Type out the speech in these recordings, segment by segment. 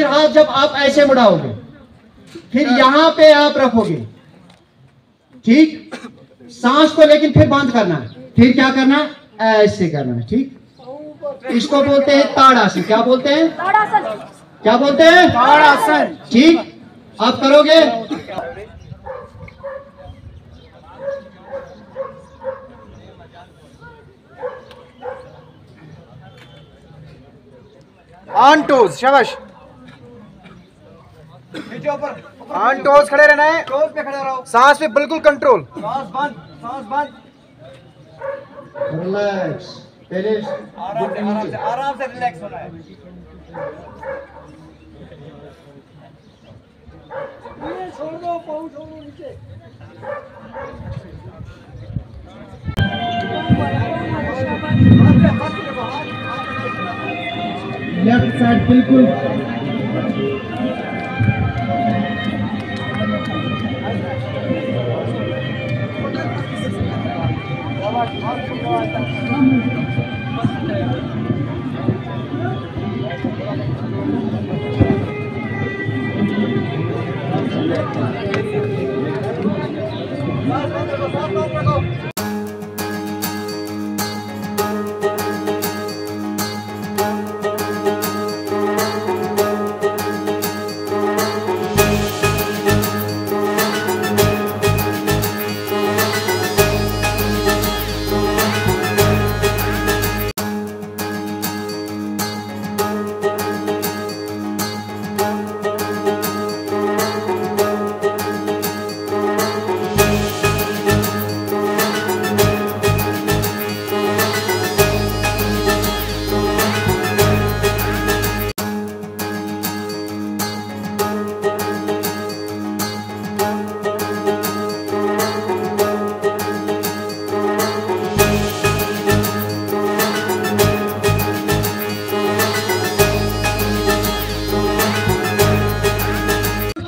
फिर हाथ जब आप ऐसे मुड़ाओगे, फिर यहां पे आप रखोगे, ठीक। सांस को लेकिन फिर बंद करना है, फिर क्या करना है, ऐसे करना है, ठीक। इसको बोलते हैं ताड़ासन। क्या बोलते हैं? ताड़ासन। क्या बोलते हैं? ताड़ासन। ठीक, आप करोगे। ऑन टोज, शाबाश। ऑन टोज खड़े रहना है, टोज पे खड़े रहो, सांस पे बिल्कुल कंट्रोल, सांस बंद, सांस बंद। रिलैक्स, आराम से रिलैक्स होना है। छोड़ दो, पाँव छोड़ो नीचे। लेफ्ट साइड बिल्कुल।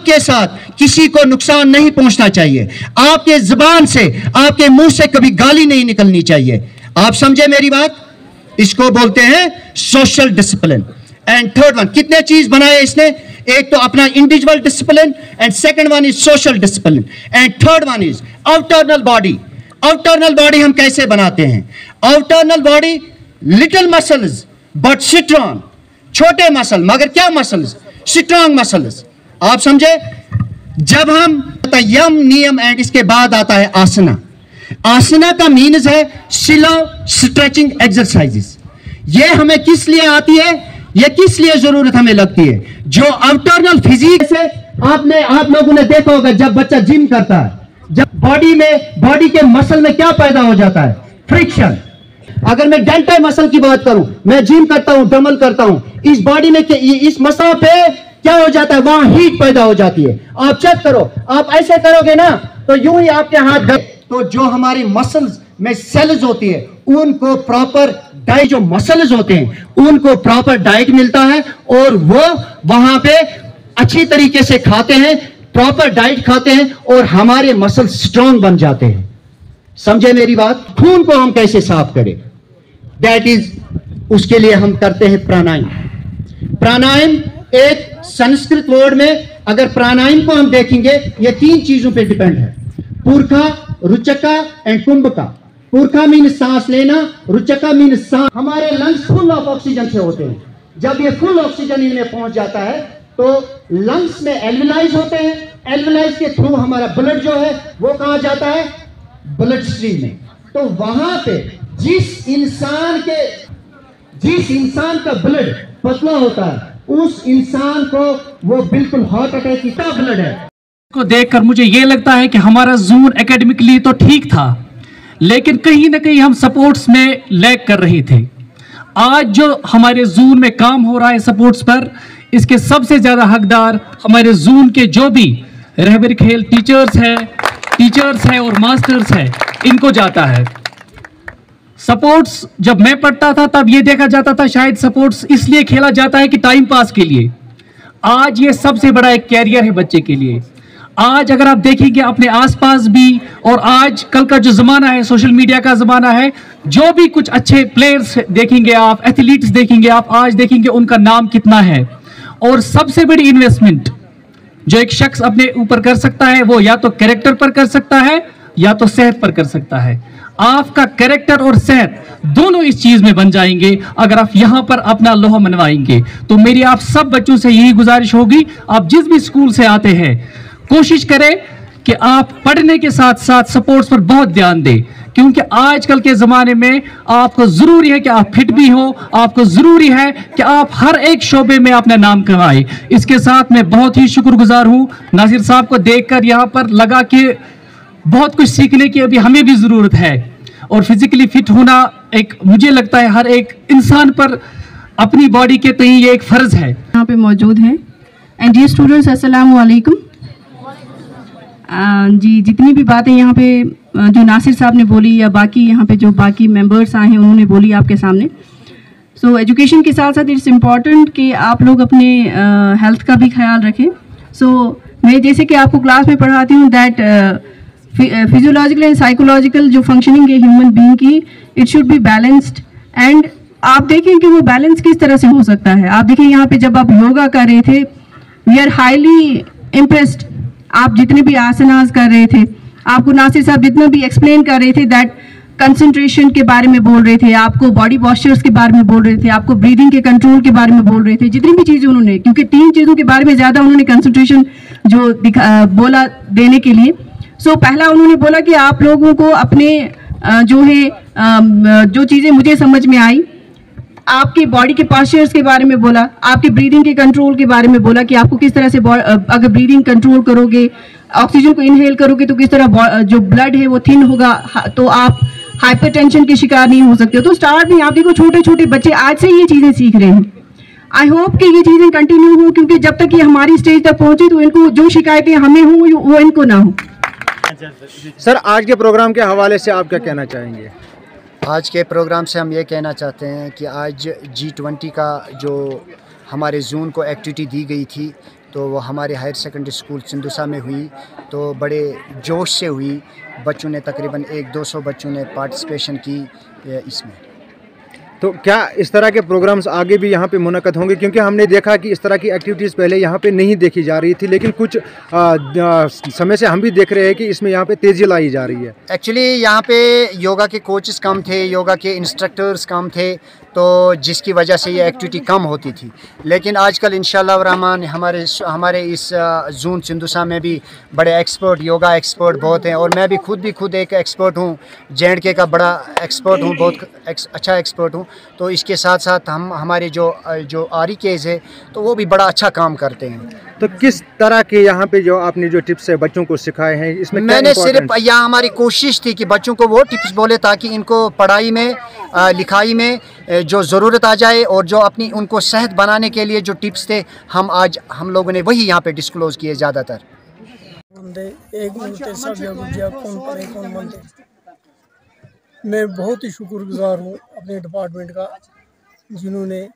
के साथ किसी को नुकसान नहीं पहुंचना चाहिए। आपके जुबान से, आपके मुंह से कभी गाली नहीं निकलनी चाहिए। आप समझे मेरी बात? इसको बोलते हैं social discipline. And third one, कितने चीज बनाए इसने? एक तो अपना individual discipline, and second one is social discipline, and third one is external body. External body हम कैसे बनाते हैं? External body, little muscles but strong. छोटे मसल मगर क्या मसल्स? Strong muscles. आप समझे? जब हम यम नियम एंड इसके बाद आता है आसना। आसना का मीन्स है स्लो स्ट्रेचिंग एक्सरसाइजेस। ये हमें किस लिए आती है? ये किस लिए जरूरत हमें लगती है? जो आउटर्नल फिजिक से आप लोगों ने देखा होगा, जब बच्चा जिम करता है, जब बॉडी के मसल में क्या पैदा हो जाता है? फ्रिक्शन। अगर मैं डेल्टा मसल की बात करूं, मैं जिम करता हूं, डबल करता हूं, इस बॉडी में इस मसल पे क्या हो जाता है? वहां हीट पैदा हो जाती है। आप चेक करो, आप ऐसे करोगे ना तो यूं ही आपके हाथ तो जो हमारी मसल्स में सेल्स होती है उनको प्रॉपर डाइट, जो मसल्स होते हैं उनको प्रॉपर डाइट मिलता है और वो वहां पे अच्छी तरीके से खाते हैं, प्रॉपर डाइट खाते हैं और हमारे मसल स्ट्रांग बन जाते हैं। समझे मेरी बात? खून को हम कैसे साफ करें? दैट इज, उसके लिए हम करते हैं प्राणायाम। प्राणायाम एक संस्कृत वर्ड में, अगर प्राणायाम को हम देखेंगे, ये तीन चीजों पे डिपेंड है: पुरखा, रुचका एंड कुंभका। पुरखा मीन सांस लेना, रुचका मीन सांस। हमारे लंग्स फुल ऑफ ऑक्सीजन से होते हैं। जब ये फुल ऑक्सीजन इनमें पहुंच जाता है तो लंग्स में एल्विलाइज होते हैं। एल्विलाइज के थ्रू हमारा ब्लड जो है वो कहां जाता है? ब्लड स्ट्रीम में। तो वहां पे जिस इंसान का ब्लड पतला होता है, उस इंसान को वो बिल्कुल हार्ट अटैक का ब्लड है। को देखकर मुझे ये लगता है कि हमारा जून एकेडमिकली तो ठीक था, लेकिन कहीं ना कहीं हम सपोर्ट्स में लैग कर रहे थे। आज जो हमारे जून में काम हो रहा है सपोर्ट्स पर, इसके सबसे ज्यादा हकदार हमारे जून के जो भी रहबर खेल टीचर्स हैं और मास्टर्स हैं, इनको जाता है। सपोर्ट्स जब मैं पढ़ता था तब ये देखा जाता था शायद सपोर्ट्स इसलिए खेला जाता है कि टाइम पास के लिए। आज ये सबसे बड़ा एक कैरियर है बच्चे के लिए। आज अगर आप देखेंगे अपने आसपास भी, और आज कल का जो ज़माना है, सोशल मीडिया का ज़माना है, जो भी कुछ अच्छे प्लेयर्स देखेंगे आप, एथलीट्स देखेंगे आप, आज देखेंगे उनका नाम कितना है। और सबसे बड़ी इन्वेस्टमेंट जो एक शख्स अपने ऊपर कर सकता है वो या तो कैरेक्टर पर कर सकता है या तो सेहत पर कर सकता है। आपका कैरेक्टर और सेहत दोनों इस चीज में बन जाएंगे अगर आप यहां पर अपना लोहा मनवाएंगे। तो मेरी आप सब बच्चों से यही गुजारिश होगी, आप जिस भी स्कूल से आते हैं कोशिश करें कि आप पढ़ने के साथ साथ स्पोर्ट्स पर बहुत ध्यान दें, क्योंकि आजकल के ज़माने में आपको ज़रूरी है कि आप फिट भी हो, आपको ज़रूरी है कि आप हर एक शोबे में अपना नाम कमाएं। इसके साथ मैं बहुत ही शुक्रगुजार हूँ नासिर साहब को देखकर, यहाँ पर लगा कि बहुत कुछ सीखने की अभी हमें भी ज़रूरत है। और फिजिकली फिट होना एक मुझे लगता है हर एक इंसान पर अपनी बॉडी के तय ये एक फ़र्ज़ है। यहाँ पे मौजूद हैं। एंड डियर स्टूडेंट्स, अस्सलाम वालेकुम। जी, जितनी भी बातें यहाँ पे जो नासिर साहब ने बोली या बाकी यहाँ पे जो बाकी मेंबर्स आए हैं उन्होंने बोली आपके सामने, सो एजुकेशन के साथ साथ इट्स इम्पॉर्टेंट कि आप लोग अपने हेल्थ का भी ख्याल रखें। सो मैं जैसे कि आपको क्लास में पढ़ाती हूँ दैट फिजियोलॉजिकल एंड साइकोलॉजिकल जो फंक्शनिंग है ह्यूमन बीइंग की, it should be balanced. And आप देखें कि वो बैलेंस किस तरह से हो सकता है। आप देखिए यहाँ पे जब आप योगा कर रहे थे, वी आर हाईली इम्प्रेस्ड। आप जितने भी आसनास कर रहे थे, आपको नासिर साहब जितना भी एक्सप्लेन कर रहे थे दैट कंसंट्रेशन के बारे में बोल रहे थे, आपको बॉडी पॉस्चर्स के बारे में बोल रहे थे, आपको ब्रीदिंग के कंट्रोल के बारे में बोल रहे थे, जितनी भी चीज़ें उन्होंने, क्योंकि 3 चीज़ों के बारे में ज़्यादा उन्होंने कंसंट्रेशन जो बोला देने के लिए। सो पहला उन्होंने बोला कि आप लोगों को अपने जो है जो चीज़ें मुझे समझ में आई, आपके बॉडी के पॉस्चर्स के बारे में बोला, आपके ब्रीदिंग के कंट्रोल के बारे में बोला कि आपको किस तरह से अगर ब्रीदिंग कंट्रोल करोगे, ऑक्सीजन को इनहेल करोगे तो किस तरह जो ब्लड है वो थिन होगा, तो आप हाइपरटेंशन के शिकार नहीं हो सकते। तो स्टार्ट में आप देखो छोटे छोटे बच्चे आज से ये चीज़ें सीख रहे हैं। आई होप कि ये चीज़ें कंटिन्यू हो, क्योंकि जब तक ये हमारी स्टेज तक पहुँचे तो इनको जो शिकायतें हमें हों वो इनको ना हो। सर, आज के प्रोग्राम के हवाले से आप क्या कहना चाहेंगे? आज के प्रोग्राम से हम ये कहना चाहते हैं कि आज G20 का जो हमारे जून को एक्टिविटी दी गई थी तो वो हमारे हायर सेकेंडरी स्कूल चिंदूसा में हुई, तो बड़े जोश से हुई। बच्चों ने तकरीबन 100-200 बच्चों ने पार्टिसिपेशन की इसमें। तो क्या इस तरह के प्रोग्राम्स आगे भी यहाँ पे मुनक़द होंगे? क्योंकि हमने देखा कि इस तरह की एक्टिविटीज़ पहले यहाँ पे नहीं देखी जा रही थी, लेकिन कुछ समय से हम भी देख रहे हैं कि इसमें यहाँ पे तेज़ी लाई जा रही है। एक्चुअली यहाँ पे योगा के कोचेस कम थे, योगा के इंस्ट्रक्टर्स कम थे, तो जिसकी वजह से ये एक्टिविटी कम होती थी। लेकिन आजकल इंशाअल्लाह रहमान हमारे इस जून चिंदूसा में भी बड़े एक्सपर्ट, योगा एक्सपर्ट बहुत हैं, और मैं भी खुद एक एक्सपर्ट हूँ, J&K का बड़ा एक्सपर्ट हूँ, बहुत अच्छा एक्सपर्ट हूँ। तो इसके साथ साथ हम हमारे जो आरी केज है तो वो भी बड़ा अच्छा काम करते हैं। तो किस तरह के यहाँ पे जो आपने जो टिप्स है बच्चों को सिखाए हैं, इसमें मैंने सिर्फ यहाँ हमारी कोशिश थी कि बच्चों को वो टिप्स बोले ताकि इनको पढ़ाई में लिखाई में जो ज़रूरत आ जाए, और जो अपनी उनको सेहत बनाने के लिए जो टिप्स थे हम लोगों ने वही यहाँ पे डिस्क्लोज़ किए ज़्यादातर। मैं बहुत ही शुक्रगुजार हूँ अपने डिपार्टमेंट का, जिन्होंने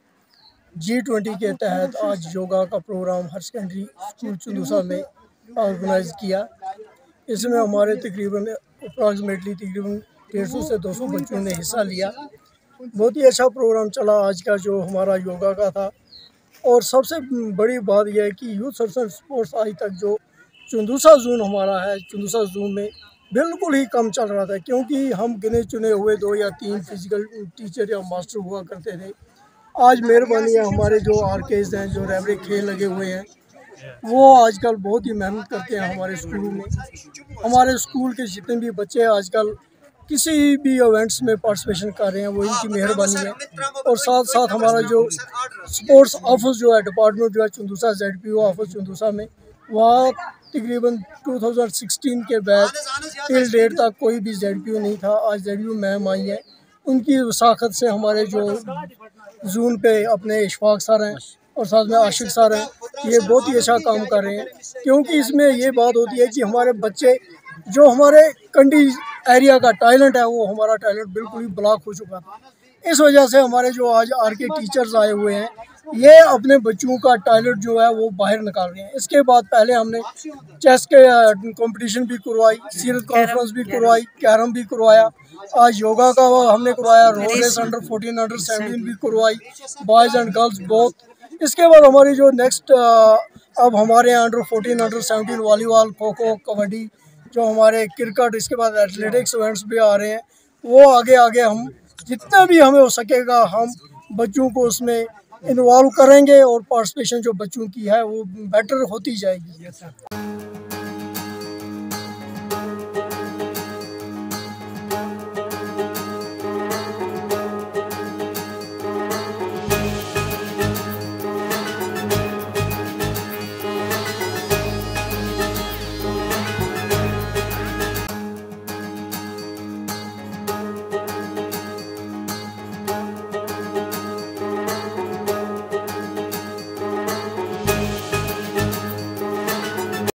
G20 के तहत आज योगा का प्रोग्राम हर सेकेंडरी स्कूल चिंदूसा में ऑर्गेनाइज किया। इसमें हमारे तकरीबन 150 से 200 बच्चों ने हिस्सा लिया। बहुत ही अच्छा प्रोग्राम चला आज का जो हमारा योगा का था। और सबसे बड़ी बात यह है कि यूथ सर्सन स्पोर्ट्स आज तक जो चिंदूसा जोन हमारा है, चिंदूसा जोन में बिल्कुल ही कम चल रहा था, क्योंकि हम गिने चुने हुए 2 या 3 फिजिकल टीचर या मास्टर हुआ करते थे। आज मेहरबानी है हमारे जो RKs हैं, जो रेफरी खेल लगे हुए हैं, वो आजकल बहुत ही मेहनत करते हैं हमारे स्कूलों में। हमारे स्कूल के जितने भी बच्चे आजकल किसी भी इवेंट्स में पार्टिसिपेशन कर रहे हैं, वो इनकी मेहरबानी है। और साथ साथ हमारा जो स्पोर्ट्स ऑफिस जो है, डिपार्टमेंट जो है चिंदूसा ZPO ऑफिस चिंदूसा में, वहाँ तकरीबन 2016 के बाद टिल डेट तक कोई भी ZPO नहीं था। आज ZPO मैम आई है, उनकी वसाखत से हमारे जो जून पे अपने इशफाक सर हैं और साथ में आशिक सर हैं, ये बहुत ही अच्छा काम कर रहे हैं। क्योंकि इसमें ये बात होती है कि हमारे बच्चे जो हमारे कंडी एरिया का टैलेंट है, वो हमारा टैलेंट बिल्कुल ही ब्लॉक हो चुका था। इस वजह से हमारे जो आज RK टीचर्स आए हुए हैं, ये अपने बच्चों का टैलेंट जो है वो बाहर निकाल रहे हैं। इसके बाद पहले हमने चेस के कंपटीशन भी करवाई, सीरत कॉन्फ्रेंस भी करवाई, कैरम भी करवाया, आज योगा का हमने करवाया, रोड रेस अंडर 14 अंडर 17 भी करवाई, बॉयज़ एंड गर्ल्स बोथ। इसके बाद हमारी जो नेक्स्ट अब हमारे यहाँ under 14, under 17 volleyball, kho kho, kabaddi, जो हमारे क्रिकेट, इसके बाद एथलेटिक्स इवेंट्स भी आ रहे हैं। वो आगे आगे हम जितना भी हमें हो सकेगा हम बच्चों को उसमें इन्वॉल्व करेंगे और पार्टिसिपेशन जो बच्चों की है वो बेटर होती जाएगी।